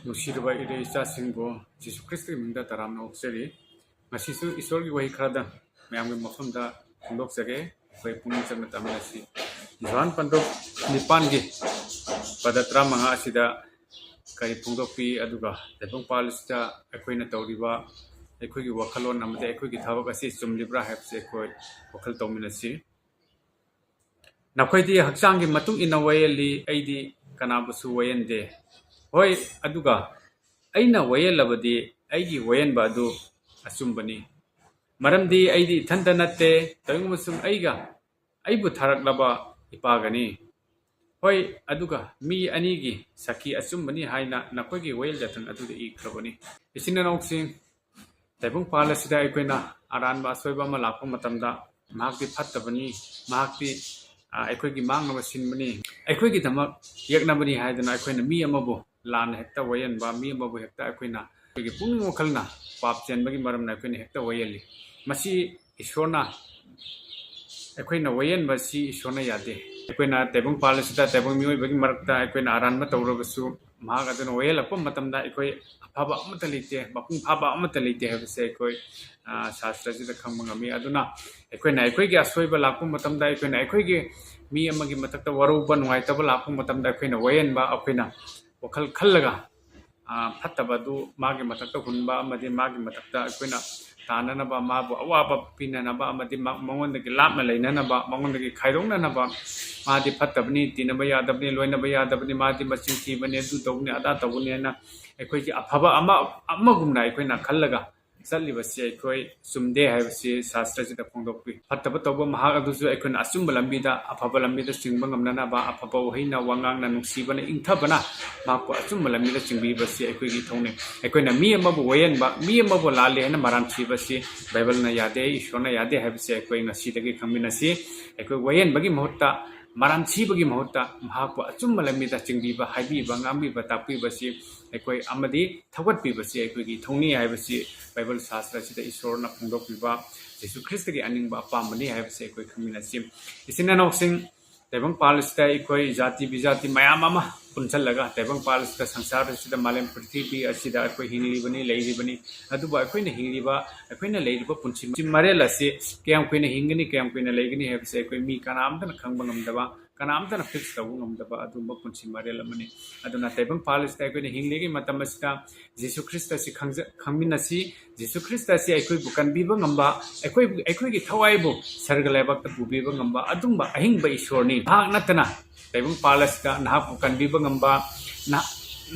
नुसीरबा इरे इचासिंगो जीसु Christ की मिंदा तरामना ओक्सरी मसीसु ईश्वर की वही खरादा मैं आमगे मफमदा फुंदोक सके वही पुण्य चंग तमिलसी जवान पंदो निपान की पदत्रा मंगा असिदा कई फुंदोक पी अदुगा तेबंग पालिस्टा अखोइना तौरिबा अखोइगी वखलोन अमदे अखोइगी थबक असि चुमलिब्रा हैबसे अखोइ वखल तौमिनसी नखोइदी हक्चांगी मतुंग इना वयली अइदी कनाबसु वयनदे होय अदुगा अइना वयलबदी अइगी वयनबा अदु असुंबनी मरमदी अइदी इथंता नत्ते तयंगमसुम अइगा अइबु थारकलबा इपागनी होय अदुगा मी अनीगी सखी असुंबनी हाइना नखोइगी वयल जतन अदुदे इख्रबनी इसिननौक्सिंग तैबुंग पालसिदा अइकोइना अरानबा असोयबा अमा लाक्पा मतमदा महाक्ति फत्तबनी महाक्ति अखोइगी मांगनबा सिनबनी अखोइगी धमक यकनबनी हाइदना अखोइना मी अमबो लान हेक्ता वयनबा मी अमबो हेक्ता अखोइना अखोइगी पुंग वखलना पाप चेनबगी मरमना अखोइना हेक्ता वयली मसी ईश्वरना अखोइना वयनबा सी ईश्वरना यादे अखोइना तैबुंग पालसिदा तैबुंग मियोइबगी मरक्ता अखोइना अरानबा तौरबसु महाग अदुना वयलप्पा मतमदा अखोइ अफाबा अमता लेते मपुंग फाबा अमता लेते हैबसे अखोइ शास्त्रजिदा खंबा ngami aduna अखोइना अखोइगी असोइबा लाक्पा मतमदा अखोइना अखोइगी मी अमगी मतकता वरुबा नुंगाइतबा लाक्पा मतमदा अखोइना वयनबा अखोइना वखल खल्लगा फत्तबा दु मागी मतकता हुनबा अमदि मागी मतकता अखोइना ताननबा माबु अवाबा पिननबा अमदि मंगोंदगी लापना लेननबा मंगोंदगी खाइरोंननबा मादि फत्तबनी तिनबा यादबनी लोइनबा यादबनी मादि मचिन थीबनी दु तौबनी अदा तौबनीना अखोइगी अफबा अमगुमना अखोइना खल्लगा चलिबसे अखोइ सुमदे हैबसे शास्त्रजिदा फोंदोक्पि फत्तबा तौबा महाग अदुसु अखोइना असुंबा लंबिदा अफबा लंबिदा चिंगबा ngamnanaba अफबा वहिना वांगांगना नुक्सीबना इंथबना माको असुंबा लंबिदा चिंगबिबसे अखोइगी थौने अखोइना मी अमबु वयनबा मी अमबु लाले हना मरान थीबसे बाइबलना यादे ईश्वरना यादे हैबसे अखोइ ngasiदगी खंबिनसी अखोइ वयनबगी महत्ता मरान थीबगी महत्ता महाको असुंबा लंबिदा चिंगबिबा हाइबिबा ngambiba ताकबिबसे अखोइ अमदि थगतबिबसे अखोइगी थौनी हैबसे बाइबल शास्त्रसिदा ईश्वरना फोंदोक्बिबा जीसु ख्रिस्टगी अनिंगबा पामबनी हैबसे अखोइ खंबिनसी इसिननौक्सिंग तैबंग पालसिदा अखोइ जाति बिजाति मयाम अमा पुनसलगा तैबंग पालसिदा संसारसिदा मालेम पृथ्वी असिदा अखोइ हिंगलिबनी लेरिबनी अदुबा अखोइना हिंगलिबा अखोइना लेरिबा पुनसि मरेल असि कयम कोइना हिंगनी कयम कोइना लेगनी हैबसे अखोइ मी कनामदना खंबा ngamdaba कनामदना फिक्स तौबा ngamdaba अदुबा पुनसि मरेल अमनि अदुना तैबंग पालसिदा अखोइना हिंगलेगी मतम असिदा जीसु ख्रिस्ट असि खंगमिनसी जीसु ख्रिस्ट असि अखोइ बुकनबिबा ngamba अखोइगी थवाइबु सर्गलाइबक्ता पुबिबा ngamba अदुंबा अहिंगबा ईश्वरनी भाग नतना तैबंग पालसिदा नाहपु कनबिबा ngamba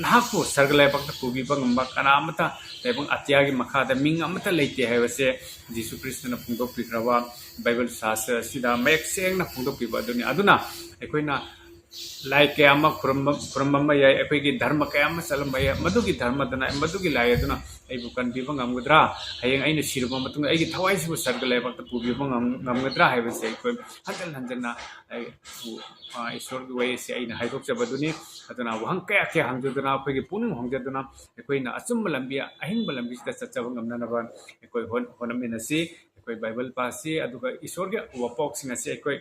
नाहपु सर्गलाइबक्ता पुबिबा ngamba कनामता तैबंग अत्यागी मखादा मिंग अमता लेते हैबसे जीसु ख्रिस्टना फोंदोक्पिख्रबा बाइबल शास्त्र सिदा मयक सेंगना फोंदोक्पिबा अदुनी अदुना अखोइना लाई कयामा खुरम्बा याय अखोइगी धर्म कयामा चलम्बा याय मदुगी धर्मदना मदुगी लाई अदुना अइबु कनबिबा ngamgudra hayeng aina sirba matung aigi thawaiसिबु सर्गलाइबक्ता पुबिबा ngamgudra हैबसे अखोइ हंजन ईश्वरगी वयसे अइना हाइदोक्चबदुनी अदुना वहंग कया कया हंगजुदुना अखोइगी पुनिंग होंगजदुना अखोइना अचुम्बा लंबी अहिंबा लंबीसिदा चच्चबा ngamnanaba अखोइ होनमिनसी अखोइ बाइबल पासी अदुगा ईश्वरगी वपोक्सिंग असि अखोइ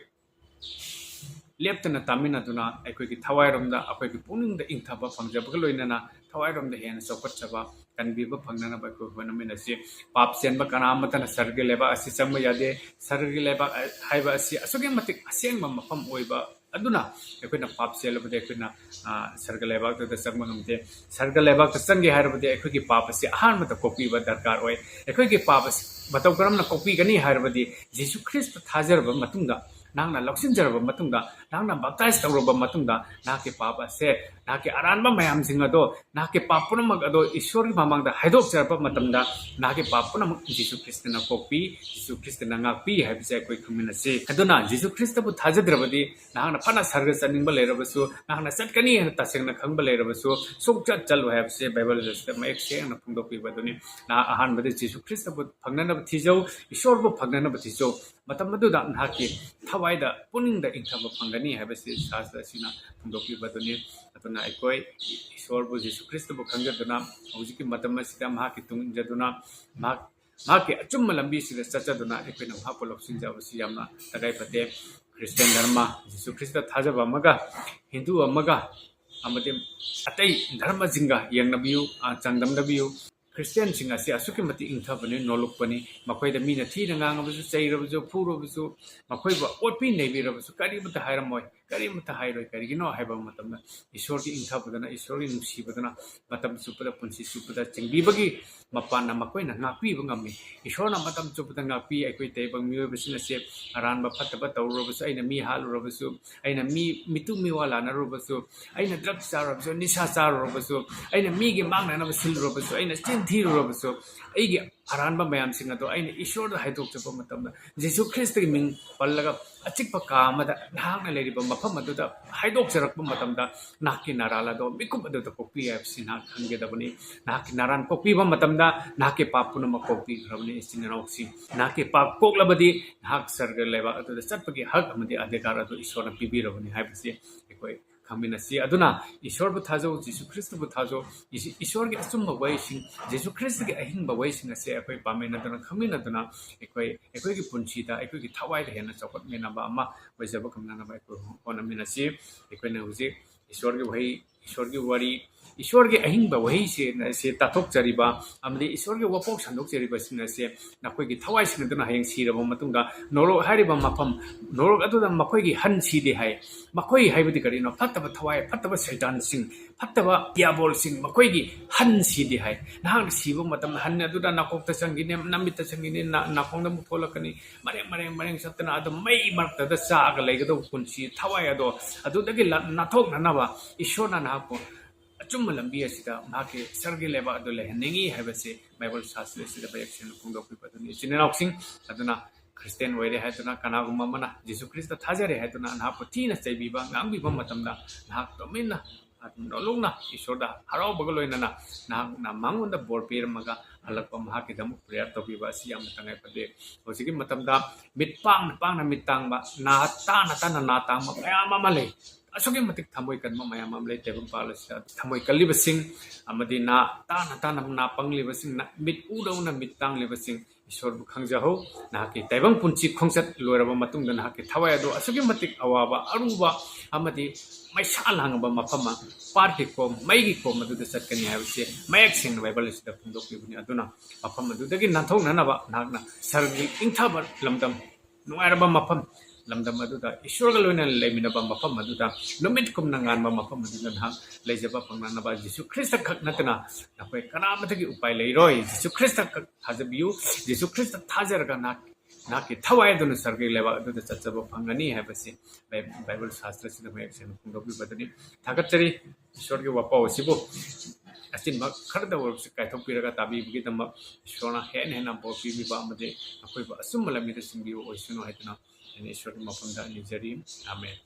लेप्तना तामिनदुना अखोइगी थवाइरोमदा अखोइगी पुनिंगदा इंथबा फंगजबगा लोइनना थवाइरोमदा हेना चौकटचबा कनबिबा फंगनबा अखोइ होनमिनसी पाप चेनबा कनामतना सर्गे लेबा असि चंबा यादे सर्गे लेबा हाइबा असि असुगे मतिक असेंबा मफम ओइबा अदुना अखोइना पाप चेलबदे अखोइना सर्ग लेबाक्तदा चंबा ngamte सर्ग लेबाक्ता चंगे हाइरबदे अखोइगी पाप असि अहानमता कोपिबा दरकार ओइ अखोइगी पाप असि मतौ करमना कोपिगनी हाइरबदे जीसु ख्रिस्ट थाजरबा मतुंगा नांगना लौसिनजरबा मतुंगा नांगना बप्ताइज तौरबा मतुंगा नाके पाप असे नाके अरानबा मयाम सिंग अदो नाके पाप पुनमक अदो ईश्वरगी ममांगदा हाइदोक्चरबा मतमदा नाके पाप पुनमक जीसु ख्रिस्टना कोपी जीसु ख्रिस्टना ngakpi हाइबसे अखोइ खंमिनसी अदुना जीसु ख्रिस्टबु थाजद्रबदी नांगना फना सर्ग चनिंगबा लेरबसु नांगना चटकनी हन तसेंगना खंगबा लेरबसु सुकचत चलु हाइबसे बाइबल जस्ता मयक सेंगना फोंदोक्पिबदुनी ना अहानबदे जीसु ख्रिस्टबु फंगनबा थिजौ ईश्वरबु फंगनबा थिजौ मतमदुदा नाके थवाइदा पुनिंगदा इंथबा फंगनी हैबसे शास्त्रसिना फोंदोक्पिबदुनी अदुना अखोइ ईश्वरबु जीसु ख्रिस्टबु खंगदुना हौजिकी मतमसिदा महाकी तुंगजदुना महाकी अचुम्मा लंबीसिदा चचदुना अखोइना महापु लौसिंजबसि यामना तगाइफते क्रिश्चियन धर्म जीसु ख्रिस्ट थाजबा अमगा हिंदू अमगा amadi atai dharma jinga yengnabiu changdamnabiu Christian sing ase asuki mati ingthabani nolokpani makhoi da mina thina ngangabasu chairabasu phurobasu makhoi ba otpi neibirabasu kari mata hairamoi kari mata hairoi kari gino haiba matamna ishor ki ingthabadana ishor ki nusibadana matam supada punsi supada chingbibagi mapana makhoi na ngakpi bangami ishor na matam supada ngakpi aikoi teibang miobasina se aran ba phataba tawrobasu aina mi halurabasu aina mi mitu miwala narobasu aina drugs charabasu nisha charabasu aina mi gi mangna na silrobasu aina thirurabsu aigi aranba mayam sing ado aina ishor da haidok chapa matamda jesu christ gi ming pallaga achikpa kamada nahangna leriba mafam aduda haidok charakpa matamda naki narala do mikum aduda kokpi apsi na khange dabani naki naran kokpi ba matamda naki papuna ma kokpi rabni sinanoksi naki pap koklabadi hak sarga leba aduda chatpagi hak amadi adhikar adu ishor na pibi rabni haibsi ekoi खामिनसी अदुना ईश्वर बु थाजो जीसु Christ बु थाजो ईश्वर के assume वैसिंग जीसु Christ के अहिंग वैसिंग से अखोय पामेन अदुना खामिन अदुना एखोय की पुंसीदा एखोय की थवाय हेना चौकट मेनाबा अमा वैजब खमनाबा एखोय होनमिनसी एखोय ने हुजे ईश्वर के वही ईश्वर की वरी ईश्वर के अहिंग वही से ताथोक चरिबा अमदि ईश्वर के वपोक संदोक चरिबा सिंग से नखोय की थवाय सिंग अदुना हयंग सिरबा मतुंगा नोरो हारिबा मफम नोरो अदुदा मखोय की हन सिदे हाय मखोय हाइबदि करिनो फत्तबा थवाय फत्तबा शैतान सिंग फत्तबा दियाबोल सिंग मखोय की हन सिदे हाय नहांग सिबो मतम हन अदुदा नाकोकता संगिने नमिता संगिने नाकोंदा मुथोलकनी मरेंग सतना अदु मई मरतदा सागा लेगदो पुंसी थवाय अदो अदुदगी नाथोक ननाबा ईश्वर ना नाको अचुम लंबी असिदा माके सरगे लेबा अदु लेहनिंगी हैबसे बाइबल शास्त्र सिदा बायक्सन खुंदोकि पदनि चिनेनाक्सिंग अदुना क्रिस्टियन वैरे हैदुना कनागुमा मना जीसु ख्रिस्ट थाजरे हैदुना नापो तीना चैबिबा ngambiba matamda nahak tomina नोलुना ईश्वरदा हराव बगलोइना ना मांगोंदा बोर पेरमगा हलकपा महाकी दमु प्रेयर तोबिबा असि याम तंगाय पदे होसिगी मतमदा मिटपांग मिटांगबा ना ताना नातांगबा मयाम अमले असुगी मतिक थमोय कनमा मयाम अमले तेबम पालसिदा थमोय कल्लिबसिंग अमदि ना ताना ना पंगलिबसिंग ना मिट उदौना मिटांगलिबसिंग ईश्वर बु खंगजाहो नाकी तैबंग पुंची खोंगसत लोरबा मतुंगदा नाकी थवाय दो असुगी मतिक अवाबा अरुबा अमदि मैसा लांगबा मफमा पार्टी को मैगी को मदुदा सत्कनी हाबसे मयक सिंग बाइबल सिदा फुंदोकिबनि अदुना मफम मदुदगी नाथोंगनाबा नागना सरगी इंथाबा लमदम नुआरबा मफम लमदम अदुदा ईश्वर गलोइना लेमिनबा मफम अदुदा नुमित कुमना nganba मफम अदुदा ना लेजबा पंगनाबा जीसु ख्रिस्ट खक नतना नखोय कनामतगी उपाय लेरोय जीसु ख्रिस्ट खक थाजबियु जीसु ख्रिस्ट थाजरगा नाकी थवाय दुनु सरगे लेबा अदुदा चचबो फंगनी हैबसे बाइबल शास्त्र सिदा मयक्सन फुंदोबि बदनी थागतचरी ईश्वर के वपा ओसिबो असिनबा खरदा वर्ष कायथोपिरगा ताबिबगी दम ईश्वरना हेना बोपिबिबा अमदे अखोयबा असुम लमिदा सिंगियो ओइसनो हैतना ईश्वर के मफमदा निजरी आमेन।